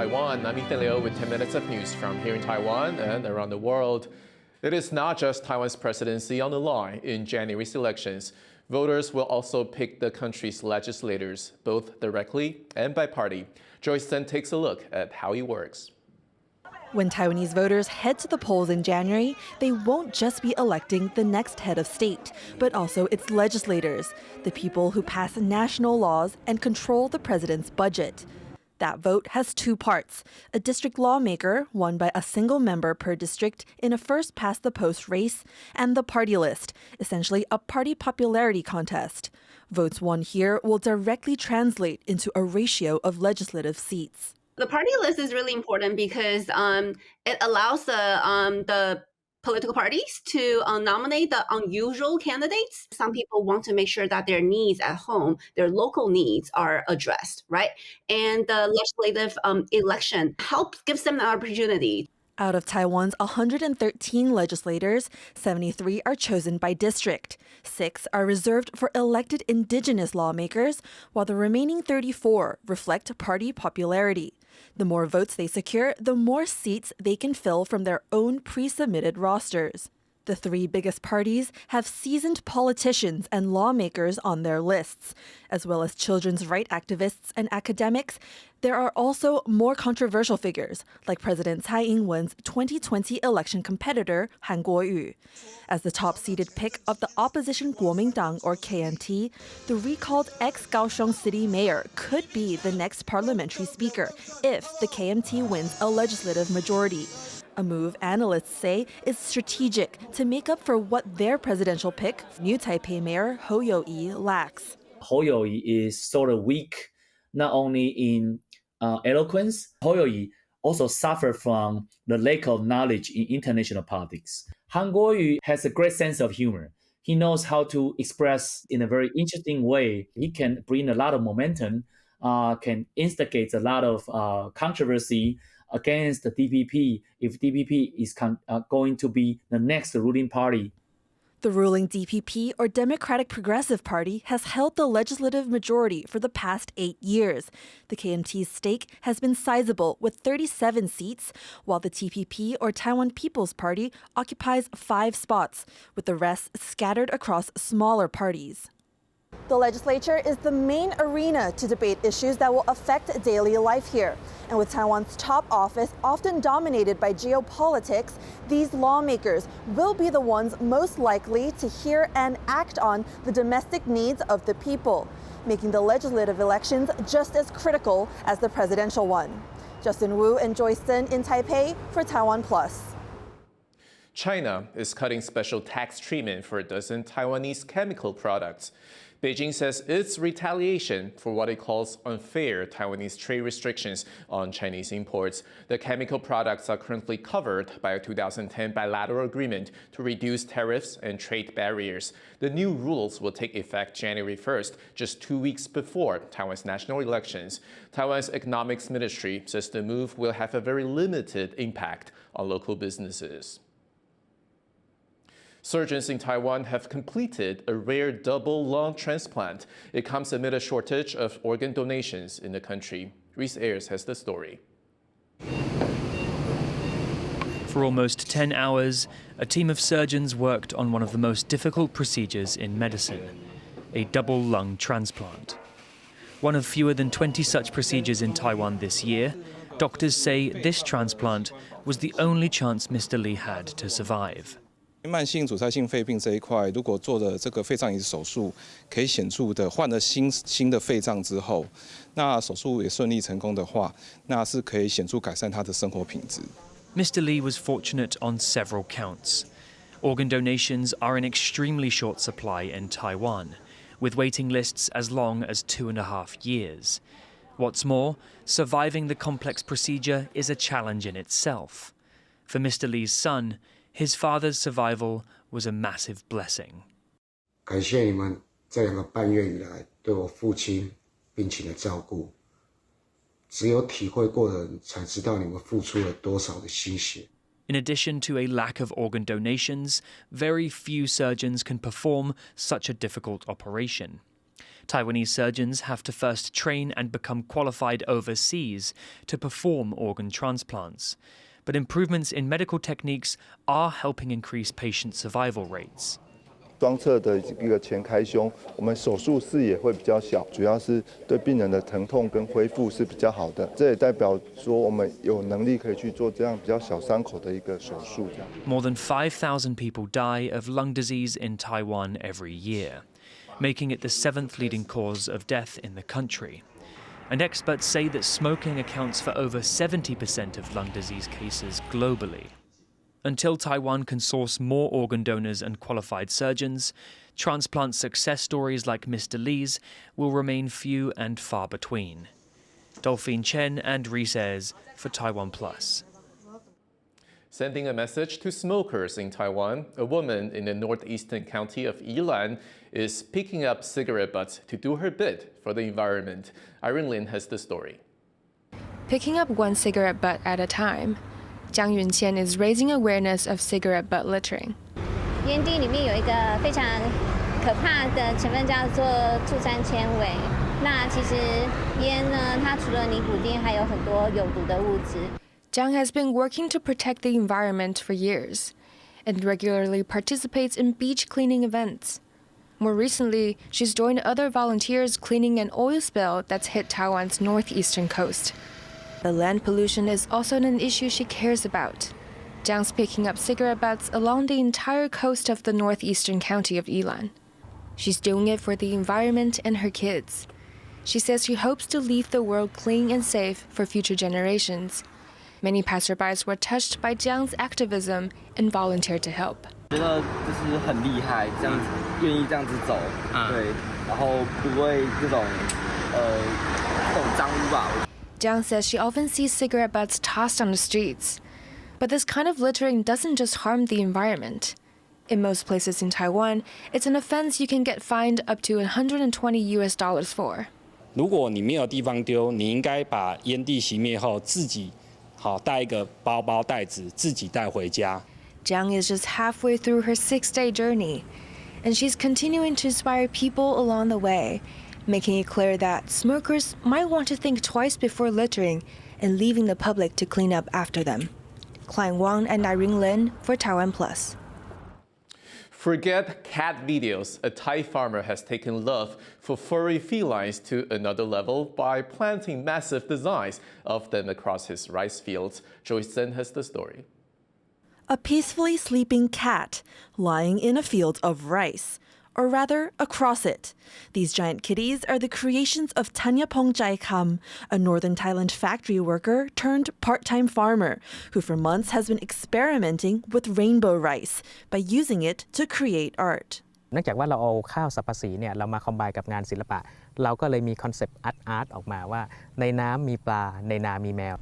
Taiwan. I'm Ethan Liu with 10 minutes of news from here in Taiwan and around the world. It is not just Taiwan's presidency on the line in January's elections. Voters will also pick the country's legislators, both directly and by party. Joyce then takes a look at how it works. When Taiwanese voters head to the polls in January, they won't just be electing the next head of state, but also its legislators, the people who pass national laws and control the president's budget. That vote has two parts: a district lawmaker, won by a single member per district in a first-past-the-post race, and the party list, essentially a party popularity contest. Votes won here will directly translate into a ratio of legislative seats. The party list is really important because it allows the political parties to nominate the unusual candidates. Some people want to make sure that their needs at home, their local needs, are addressed, right? And the legislative election gives them the opportunity. Out of Taiwan's 113 legislators, 73 are chosen by district. 6 are reserved for elected indigenous lawmakers, while the remaining 34 reflect party popularity. The more votes they secure, the more seats they can fill from their own pre-submitted rosters. The 3 biggest parties have seasoned politicians and lawmakers on their lists. As well as children's rights activists and academics, there are also more controversial figures, like President Tsai Ing-wen's 2020 election competitor, Han Kuo-yu. As the top-seeded pick of the opposition Kuomintang, or KMT, the recalled ex-Kaohsiung city mayor could be the next parliamentary speaker if the KMT wins a legislative majority. A move analysts say is strategic to make up for what their presidential pick, new Taipei Mayor Hou You-yi, lacks. Hou You-yi is sort of weak, not only in eloquence. Hou You-yi also suffered from the lack of knowledge in international politics. Han Kuo-yu has a great sense of humor. He knows how to express in a very interesting way. He can bring a lot of momentum, can instigate a lot of controversy against the DPP if DPP is going to be the next ruling party. The ruling DPP, or Democratic Progressive Party, has held the legislative majority for the past 8 years. The KMT's stake has been sizable with 37 seats, while the TPP, or Taiwan People's Party, occupies 5 spots, with the rest scattered across smaller parties. The legislature is the main arena to debate issues that will affect daily life here. And with Taiwan's top office often dominated by geopolitics, these lawmakers will be the ones most likely to hear and act on the domestic needs of the people, making the legislative elections just as critical as the presidential one. Justin Wu and Joyce Sun in Taipei for TaiwanPlus. China is cutting special tax treatment for a dozen Taiwanese chemical products. Beijing says it's retaliation for what it calls unfair Taiwanese trade restrictions on Chinese imports. The chemical products are currently covered by a 2010 bilateral agreement to reduce tariffs and trade barriers. The new rules will take effect January 1st, just 2 weeks before Taiwan's national elections. Taiwan's economics ministry says the move will have a very limited impact on local businesses. Surgeons in Taiwan have completed a rare double lung transplant. It comes amid a shortage of organ donations in the country. Reese Ayers has the story. For almost 10 hours, a team of surgeons worked on one of the most difficult procedures in medicine, a double lung transplant. One of fewer than 20 such procedures in Taiwan this year, doctors say this transplant was the only chance Mr. Lee had to survive. 慢性阻塞性肺病这一块，如果做的这个肺脏移植手术，可以显著的换了新的肺脏之后，那手术也顺利成功的话，那是可以显著改善他的生活品质。 Mr. Lee was fortunate on several counts. Organ donations are in extremely short supply in Taiwan, with waiting lists as long as 2.5 years. What's more, surviving the complex procedure is a challenge in itself. For Mr. Lee's son, his father's survival was a massive blessing. 感谢你们这2个半月以来对我父亲病情的照顾，只有体会过的人才知道你们付出了多少的心血。 In addition to a lack of organ donations, very few surgeons can perform such a difficult operation. Taiwanese surgeons have to first train and become qualified overseas to perform organ transplants. But improvements in medical techniques are helping increase patient survival rates. 双侧的一个前开胸，我们手术视野会比较小，主要是对病人的疼痛跟恢复是比较好的。这也代表说我们有能力可以去做这样比较小伤口的一个手术。More than 5,000 people die of lung disease in Taiwan every year, making it the 7th leading cause of death in the country. And experts say that smoking accounts for over 70% of lung disease cases globally. Until Taiwan can source more organ donors and qualified surgeons, transplant success stories like Mr. Lee's will remain few and far between. Dolphine Chen and Rees for TaiwanPlus. Sending a message to smokers in Taiwan, a woman in the northeastern county of Yilan is picking up cigarette butts to do her bit for the environment. Irene Lin has the story. Picking up one cigarette butt at a time, Jiang Yunqian is raising awareness of cigarette butt littering. 烟蒂里面有一个非常可怕的成分叫做醋酸纤维。那其实烟呢，它除了尼古丁，还有很多有毒的物质。Jiang has been working to protect the environment for years and regularly participates in beach cleaning events. More recently, she's joined other volunteers cleaning an oil spill that's hit Taiwan's northeastern coast. The land pollution is also an issue she cares about. Jiang's picking up cigarette butts along the entire coast of the northeastern county of Yilan. She's doing it for the environment and her kids. She says she hopes to leave the world clean and safe for future generations. Many passerbys were touched by Jiang's activism and volunteered to help. 觉得就是很厉害，这样子愿意这样子走，对，然后不会这种脏污吧。Jiang says she often sees cigarette butts tossed on the streets. But this kind of littering doesn't just harm the environment. In most places in Taiwan, it's an offense you can get fined up to $120 for. 如果你没有地方丢，你应该把烟蒂熄灭后自己带一个包包袋子自己带回家。Jiang is just halfway through her 6-day journey, and she's continuing to inspire people along the way, making it clear that smokers might want to think twice before littering and leaving the public to clean up after them. Klein Wang and Irene Lin for TaiwanPlus. Forget cat videos. A Thai farmer has taken love for furry felines to another level by planting massive designs of them across his rice fields. Joyce Zen has the story. A peacefully sleeping cat lying in a field of rice, or rather across it. These giant kitties are the creations of Tanyapong Jaikam, a northern Thailand factory worker turned part-time farmer who for months has been experimenting with rainbow rice by using it to create art. เนื่องจากว่าเราเอาข้าวสับปะสีเนี่ยเรามาคอมไบน์กับงานศิลปะเราก็เลยมีคอนเซปต์อาร์ตออกมาว่าในน้ำมีปลาในนามีแมว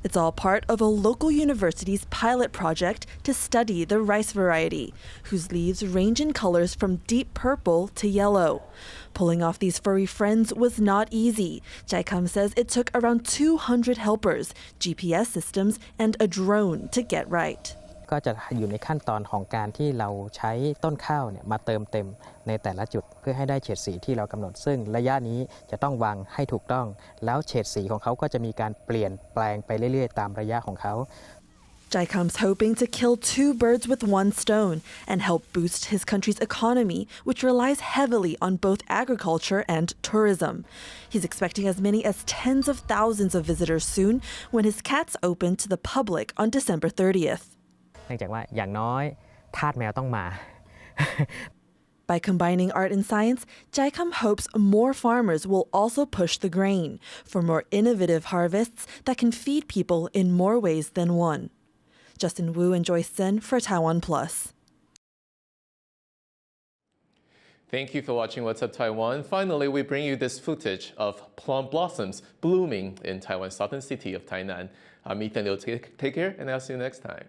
It's all part of a local university's pilot project to study the rice variety, whose leaves range in colors from deep purple to yellow. Pulling off these furry friends was not easy. Jaikam says it took around 200 helpers, GPS systems, and a drone to get right. ก็จะอยู่ในขั้นตอนของการที่เราใช้ต้นข้าวเนี่ยมาเติมเต็มในแต่ละจุดเพื่อให้ได้เฉดสีที่เรากำหนดซึ่งระยะนี้จะต้องวางให้ถูกต้องแล้วเฉดสีของเขาก็จะมีการเปลี่ยนแปลงไปเรื่อยๆตามระยะของเขา Jaikam's hoping to kill 2 birds with 1 stone and help boost his country's economy, which relies heavily on both agriculture and tourism. He's expecting as many as tens of thousands of visitors soon when his cats open to the public on December 30th. เนื่องจากว่าอย่างน้อยทาสแมวต้องมา By combining art and science, Jaikam hopes more farmers will also push the grain for more innovative harvests that can feed people in more ways than one. Justin Wu and Joyce Sen for TaiwanPlus. Thank you for watching What's Up Taiwan. Finally, we bring you this footage of plum blossoms blooming in Taiwan's southern city of Tainan. I'm Ethan Liu. Take care, and I'll see you next time.